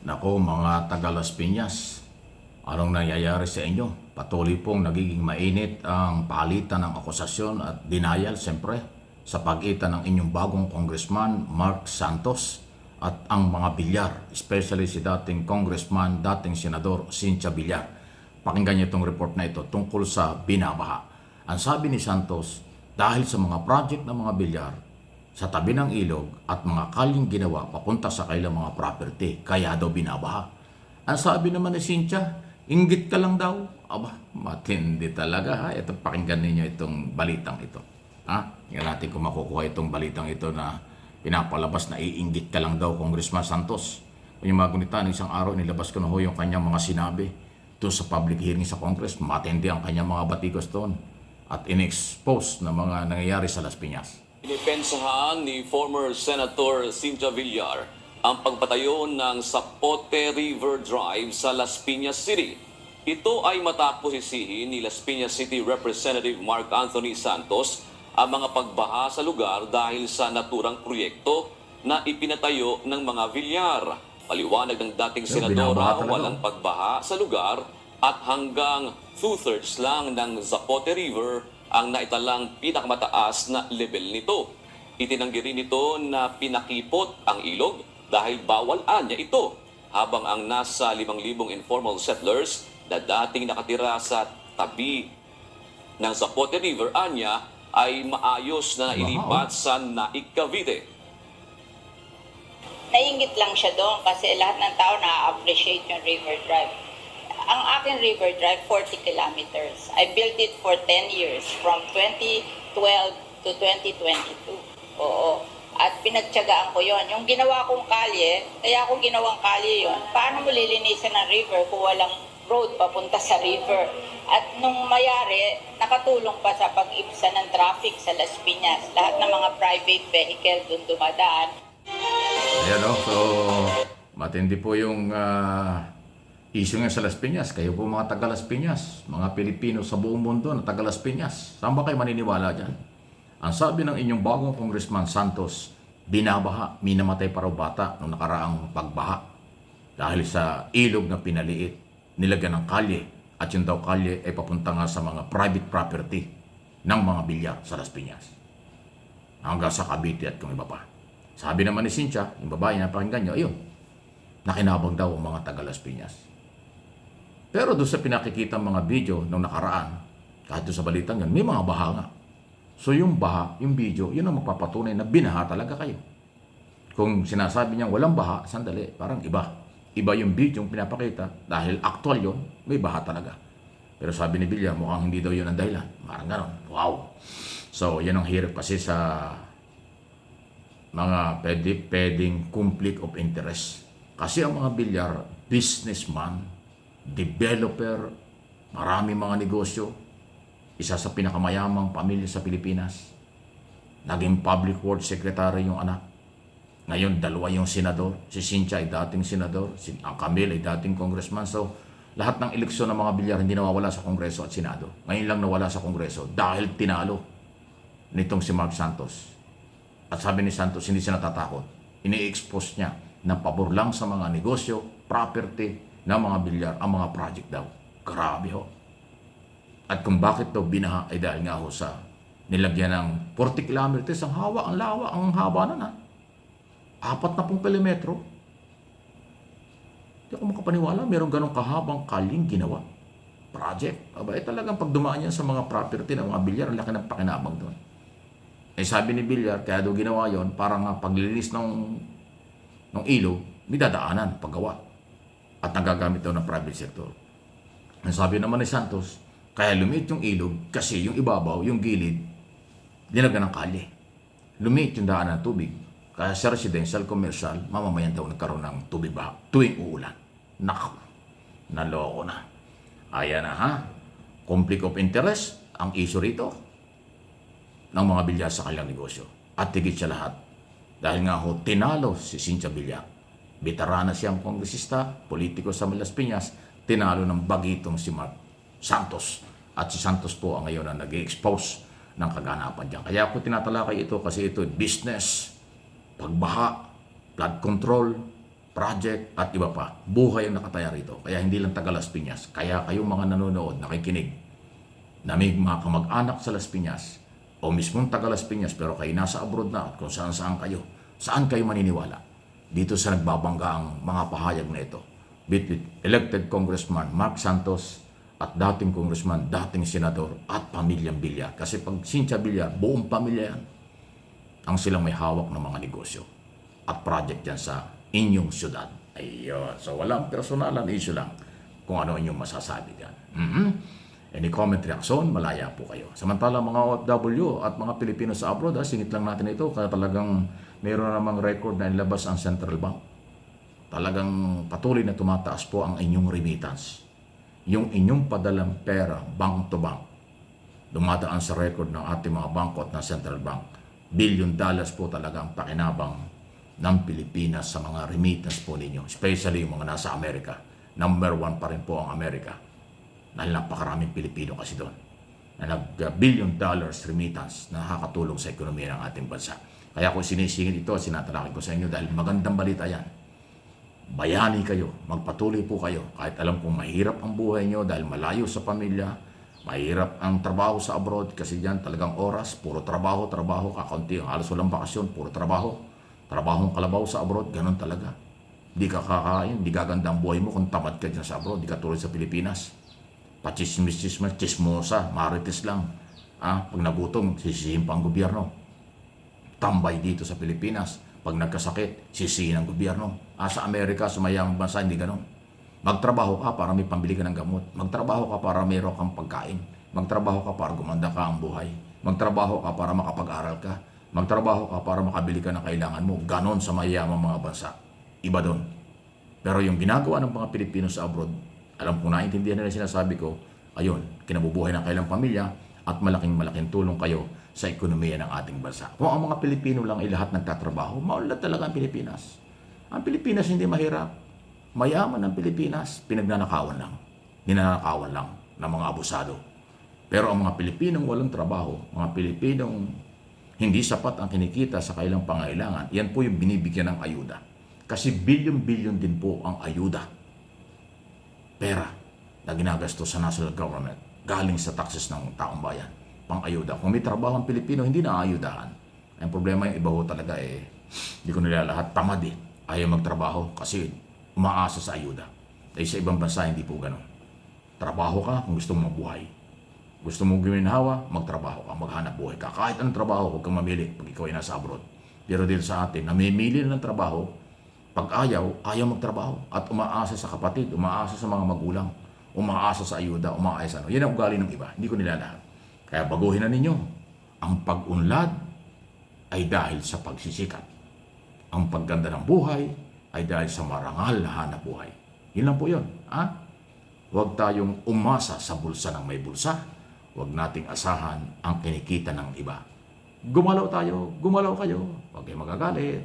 Nako mga taga Las Piñas, anong nangyayari sa inyo? Patuloy pong nagiging mainit ang palitan ng akusasyon at denial siyempre sa pagitan ng inyong bagong congressman Mark Santos at ang mga Villar, especially si dating congressman, dating senador Cynthia Villar. Pakinggan niyo itong report na ito tungkol sa binabaha. Ang sabi ni Santos, dahil sa mga project ng mga Villar, sa tabi ng ilog at mga kalyeng ginawa papunta sa kailang mga property, kaya daw binabaha. Ang sabi naman ni Cynthia, inggit ka lang daw. Aba, matindi talaga ha. Ito, pakinggan ninyo itong balitang ito. Ha? Tingnan natin kung makukuha itong balitang ito na pinapalabas na iinggit ka lang daw, Congressman Santos. Kung yung mga gunita ng isang araw, nilabas ko na ho yung kanyang mga sinabi doon sa public hearing sa Congress. Matindi ang kanyang mga batikos doon at in-expose na mga nangyayari sa Las Piñas. Inipensahan ni former Senator Cynthia Villar ang pagpatayo ng Zapote River Drive sa Las Piñas City. Ito ay matapos sisihin ni Las Piñas City Representative Mark Anthony Santos ang mga pagbaha sa lugar dahil sa naturang proyekto na ipinatayo ng mga Villar. Paliwanag ng dating senadora, walang pagbaha sa lugar at hanggang 2/3 lang ng Zapote River ang naitalang pinakamataas na level nito. Itinanggi rin ito na pinakipot ang ilog dahil bawal anya ito, habang ang nasa 5,000 informal settlers na dating nakatira sa tabi ng Zapote River anya ay maayos na nailipat sa Naik, Cavite. Nainggit lang siya doon kasi lahat ng tao na-appreciate yung River Drive. Ang aking River Drive, 40 kilometers. I built it for 10 years, from 2012 to 2022. Oo. At pinagtyagaan ko yon. Yung ginawa kong kalye, kaya ako ginawang kalye yon. Paano mo lilinisan ng river kung walang road papunta sa river? At nung mayari, nakatulong pa sa pag-ibsa ng traffic sa Las Piñas. Lahat ng mga private vehicle doon dumadaan. Ayan o, so matindi po yung issue nga sa Las Piñas. Kayo po mga taga Las Piñas, mga Pilipino sa buong mundo na taga Las Piñas, saan ba kayo maniniwala dyan? Ang sabi ng inyong bagong Congressman Santos, binabaha, minamatay pa raw bata nung nakaraang pagbaha dahil sa ilog na pinaliit, nilagyan ng kalye, at yung daw kalye ay papunta nga sa mga private property ng mga Villar sa Las Piñas hanggang sa Cavite at kung iba pa. Sabi naman ni Cynthia, yung babae na pakinggan nyo, ayun, nakinabang daw ang mga taga Las Piñas. Pero doon sa pinakikita mga video nung nakaraan, kahit doon sa balitang yun, may mga baha nga. So yung baha, yung video, yun ang magpapatunay na binaha talaga kayo. Kung sinasabi niyang walang baha, sandali, parang iba. Iba yung video yung pinapakita dahil actual yun, may baha talaga. Pero sabi ni Villar, mukhang hindi daw yun ang dahilan. Parang ganon. Wow! So yan ang hirap kasi sa mga pwedeng conflict of interest. Kasi ang mga Villar, businessman, developer, marami mga negosyo, isa sa pinakamayamang pamilya sa Pilipinas, naging public works secretary yung anak, ngayon dalawa yung senador, si Cynthia ay dating senador, ang Camille ay dating congressman. So lahat ng eleksyon ng mga Villar hindi nawawala sa Kongreso at Senado. Ngayon lang nawala sa Kongreso dahil tinalo nitong si Mark Santos. At sabi ni Santos, hindi siya natatakot, ini-expose niya na pabor lang sa mga negosyo, property ng mga Villar, ang mga project daw. Grabe ho. At kung bakit daw binaha ay dahil nga ho sa nilagyan ng 40 kilometers, ang hawa, ang lawa, ang haba na na. 40 kilometro. Hindi ako makapaniwala, meron ganong kahabang kalyeng ginawa. Project. Aba, talagang pag dumaan yan sa mga property ng mga Villar, ang laki ng pakinabang doon. Eh sabi ni Villar, kaya daw ginawa yon para nga paglinis ng ilog, may dadaanan, paggawa. At nagagamit daw ng private sector. Ang sabi naman ni Santos, kaya lumiit yung ilog kasi yung ibabaw, yung gilid, dinagyan ng kalye. Lumiit yung daan ng tubig. Kaya sa residential, commercial, mamamayan daw nagkaroon ng tubig baha tuwing uulan. Naku, naloko na. Ayan na ha. Conflict of interest, ang issue rito ng mga Villar sa kanilang negosyo. At higit sa lahat, dahil nga ho, tinalo si Cynthia Villar. Veterana siyang kongresista, politiko sa Las Piñas, tinalo ng bagitong si Mark Santos. At si Santos po ang ngayon na nag-expose ng kaganapan dyan. Kaya ako tinatalakay ito kasi ito business, pagbaha, flood control, project at iba pa. Buhay ang nakataya rito. Kaya hindi lang taga Las Piñas. Kaya kayong mga nanonood, nakikinig, na may mga kamag-anak sa Las Piñas o mismong taga Las Piñas pero kayo nasa abroad na at kung saan kayo, saan kayo maniniwala? Dito sa nagbabangga ang mga pahayag na ito. Between elected Congressman Mark Santos at dating Congressman, dating Senador at pamilyang Villar. Kasi pag Cynthia Villar, buong pamilya yan ang silang may hawak ng mga negosyo at project dyan sa inyong syudad. Ayun. So walang personalan, issue lang kung ano inyong masasabi dyan. Any comment, reaction, malaya po kayo. Samantala mga OFW at mga Pilipino sa abroad, singit lang natin ito kaya talagang mayroon namang record na nilabas ang Central Bank. Talagang patuloy na tumataas po ang inyong remittance. Yung inyong padalang pera, bank to bank, dumadaan sa record ng ating mga bangko at ng Central Bank. $1 billion po talaga ang pakinabang ng Pilipinas sa mga remittance po ninyo, especially yung mga nasa Amerika. Number 1 pa rin po ang Amerika. Dahil napakaraming Pilipino kasi doon na $1 billion remittance na nakakatulong sa ekonomiya ng ating bansa. Kaya kung sinisingit ito, sinatalakay ko sa inyo dahil magandang balita yan. Bayani kayo, magpatuloy po kayo. Kahit alam kong mahirap ang buhay nyo dahil malayo sa pamilya, mahirap ang trabaho sa abroad kasi dyan talagang oras, puro trabaho, kakaunti, halos walang bakasyon, puro trabaho. Trabahong kalabaw sa abroad, ganun talaga. Di ka kakain, di gaganda ang buhay mo kung tamad ka dyan sa abroad, di ka tulad sa Pilipinas. Pachismis-chismis, chismosa, marites lang. Pag nagutom, sisihin pa ang gobyerno. Tambay dito sa Pilipinas. Pag nagkasakit, sisihin ang gobyerno. Sa Amerika, sa mayamang bansa, hindi ganun. Magtrabaho ka para may pambili ka ng gamot. Magtrabaho ka para mayroon kang pagkain. Magtrabaho ka para gumanda ka ang buhay. Magtrabaho ka para makapag-aral ka. Magtrabaho ka para makabili ka ng kailangan mo. Ganon sa mayamang mga bansa. Iba doon. Pero yung ginagawa ng mga Pilipino sa abroad, alam kong naintindihan nila sinasabi ko, ayun, kinabubuhay ng kailang pamilya at malaking tulong kayo sa ekonomiya ng ating bansa. Kung ang mga Pilipino lang ay lahat nagtatrabaho, maunlad talaga ang Pilipinas. Ang Pilipinas hindi mahirap. Mayaman ang Pilipinas, pinagnanakawan lang. Ninanakawan lang ng mga abusado. Pero ang mga Pilipinong walang trabaho, mga Pilipinong hindi sapat ang kinikita sa kailang pangailangan, yan po yung binibigyan ng ayuda. Kasi bilyon-bilyon din po ang ayuda. Pera na ginagastos sa national government galing sa taxes ng taong bayan. Pang-ayuda. Kung may trabaho ang Pilipino, hindi na ayudahan. Ang problema yung iba ho talaga hindi ko nila lahat tamad ayaw magtrabaho kasi umaasa sa ayuda. Dahil sa ibang bansa, hindi po ganun. Trabaho ka kung gusto mong mabuhay. Gusto mong guminhawa, magtrabaho ka, maghanap buhay ka. Kahit anong trabaho, huwag kang mamili pag ikaw ay nasa abroad. Pero dito sa atin, namimili na ng trabaho, pag ayaw magtrabaho. At umaasa sa kapatid, umaasa sa mga magulang, umaasa sa ayuda, umaasa sa ano. Yan ang ugali ng iba, hindi ko nila lahat. Kaya baguhin na ninyo, ang pag-unlad ay dahil sa pagsisikap. Ang pagganda ng buhay ay dahil sa marangal na hanap buhay. Yun lang po yun. Huwag tayong umasa sa bulsa ng may bulsa. Huwag nating asahan ang kinikita ng iba. Gumalaw tayo, gumalaw kayo. Huwag kayong magagalit.